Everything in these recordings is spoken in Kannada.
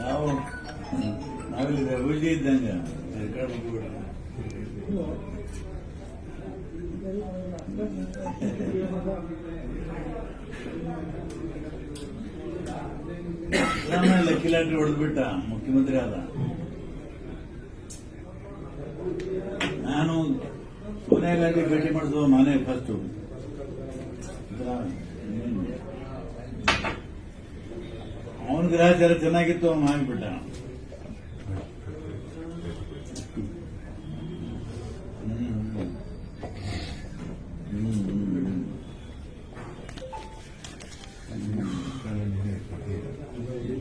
ನಾವು ನಾವಿಲ್ಲಿ ರಘುಜಿ ಇದ್ದಂಗೆ ಲಕ್ಕಿಲಾಟ್ರಿ ಹೊಡೆದ್ಬಿಟ್ಟ ಮುಖ್ಯಮಂತ್ರಿ ಆದ. ನಾನು ಸೋನಿಯಾ ಗಾಂಧಿ ಭೇಟಿ ಮಾಡಿಸುವ ನಾನೇ ಫಸ್ಟ್. ಅವನ ಗ್ರಹಚಾರ ಚೆನ್ನಾಗಿತ್ತು, ಅವನು ಆಗಿಬಿಟ್ಟ.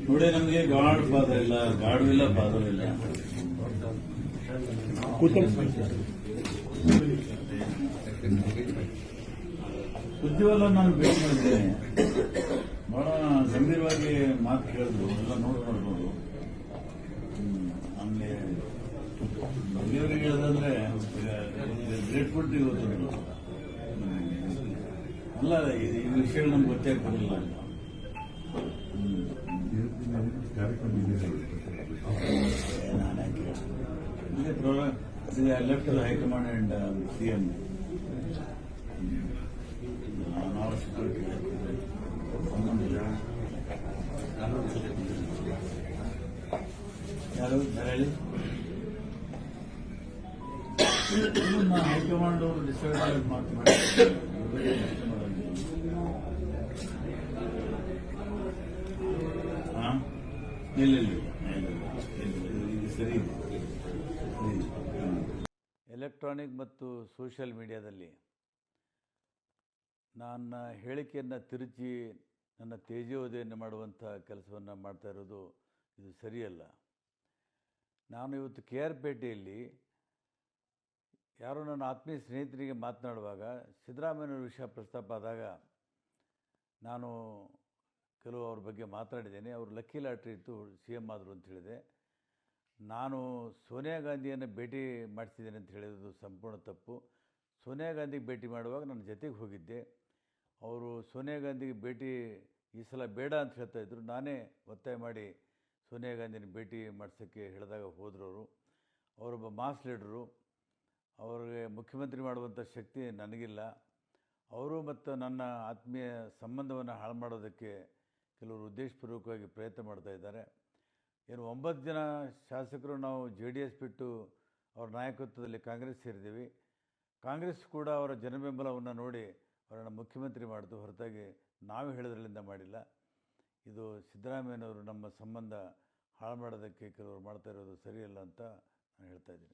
ನೋಡಿ, ನಮಗೆ ಗಾಡ್ ಫಾದರ್ ಇಲ್ಲ, ಗಾಡು ಇಲ್ಲ, ಫಾದರ್ ಇಲ್ಲ. ಉಜ್ವಲ ನಾನು ಭೇಟಿ ಮಾಡಿದ್ದೇನೆ, ಬಹಳ ಗಂಭೀರವಾಗಿ ಮಾತು ಕೇಳಿದ್ರು, ಎಲ್ಲ ನೋಡ್ಕೊಳ್ಬೋದು. ಆಮೇಲೆ ಬಗೆಯವರಿಗೆ ಹೇಳೋದಂದ್ರೆ ಗ್ರೇಟ್ಫುಲ್ ಇವತ್ತು ಅಲ್ಲ, ಈ ವಿಷಯಗಳು ನಮ್ಗೆ ಗೊತ್ತೇ ಬರಲಿಲ್ಲ. I left the High Command and CM. Now security. ಯಾರು ಹೇಳಿ? ಹೈಕಮಾಂಡ್ ಅವರು ಡಿಸೈಡ್ ಮಾಡಿ ಸರಿ. ಎಲೆಕ್ಟ್ರಾನಿಕ್ ಮತ್ತು ಸೋಷಿಯಲ್ ಮೀಡಿಯಾದಲ್ಲಿ ನನ್ನ ಹೇಳಿಕೆಯನ್ನು ತಿರುಚಿ ನನ್ನ ತೇಜೋವಧೆಯನ್ನು ಮಾಡುವಂಥ ಕೆಲಸವನ್ನು ಮಾಡ್ತಾ ಇರೋದು ಇದು ಸರಿಯಲ್ಲ. ನಾನು ಇವತ್ತು KR ಪೇಟೆಯಲ್ಲಿ ಯಾರೋ ನನ್ನ ಆತ್ಮೀಯ ಸ್ನೇಹಿತರಿಗೆ ಮಾತನಾಡುವಾಗ ಸಿದ್ದರಾಮಯ್ಯನವರ ವಿಷಯ ಪ್ರಸ್ತಾಪ ಆದಾಗ ನಾನು ಕೆಲವು ಅವ್ರ ಬಗ್ಗೆ ಮಾತಾಡಿದ್ದೇನೆ. ಅವರು ಲಕ್ಕಿ ಲಾಟ್ರಿ ಇತ್ತು, CM ಆದರು ಅಂತ ಹೇಳಿದೆ. ನಾನು ಸೋನಿಯಾ ಗಾಂಧಿಯನ್ನು ಭೇಟಿ ಮಾಡಿಸಿದ್ದೇನೆ ಅಂತ ಹೇಳಿದ್ದು ಸಂಪೂರ್ಣ ತಪ್ಪು. ಸೋನಿಯಾ ಗಾಂಧಿಗೆ ಭೇಟಿ ಮಾಡುವಾಗ ನನ್ನ ಜೊತೆಗೆ ಹೋಗಿದ್ದೆ. ಅವರು ಸೋನಿಯಾ ಗಾಂಧಿಗೆ ಭೇಟಿ ಈ ಸಲ ಬೇಡ ಅಂತ ಹೇಳ್ತಾಯಿದ್ರು. ನಾನೇ ಒತ್ತಾಯ ಮಾಡಿ ಸೋನಿಯಾ ಗಾಂಧಿನ ಭೇಟಿ ಮಾಡಿಸೋಕ್ಕೆ ಹೇಳಿದಾಗ ಹೋದರು. ಅವರೊಬ್ಬ ಮಾಸ್ ಲೀಡರು, ಅವರಿಗೆ ಮುಖ್ಯಮಂತ್ರಿ ಮಾಡುವಂಥ ಶಕ್ತಿ ನನಗಿಲ್ಲ. ಅವರು ಮತ್ತು ನನ್ನ ಆತ್ಮೀಯ ಸಂಬಂಧವನ್ನು ಹಾಳು ಮಾಡೋದಕ್ಕೆ ಕೆಲವರು ಉದ್ದೇಶಪೂರ್ವಕವಾಗಿ ಪ್ರಯತ್ನ ಮಾಡ್ತಾ ಇದ್ದಾರೆ. ಏನು 9 ಜನ ಶಾಸಕರು ನಾವು JDS ಬಿಟ್ಟು ಅವರ ನಾಯಕತ್ವದಲ್ಲಿ ಕಾಂಗ್ರೆಸ್ ಸೇರಿದ್ದೀವಿ. ಕಾಂಗ್ರೆಸ್ ಕೂಡ ಅವರ ಜನಬೆಂಬಲವನ್ನು ನೋಡಿ ಅವರನ್ನು ಮುಖ್ಯಮಂತ್ರಿ ಮಾಡಿತು, ಹೊರತಾಗಿ ನಾವು ಹೇಳೋದ್ರಲ್ಲಿಂದ ಮಾಡಿಲ್ಲ. ಇದು ಸಿದ್ದರಾಮಯ್ಯನವರು ನಮ್ಮ ಸಂಬಂಧ ಹಾಳು ಮಾಡೋದಕ್ಕೆ ಕೆಲವರು ಮಾಡ್ತಾ ಇರೋದು ಸರಿಯಲ್ಲ ಅಂತ ನಾನು ಹೇಳ್ತಾ ಇದ್ದೀನಿ.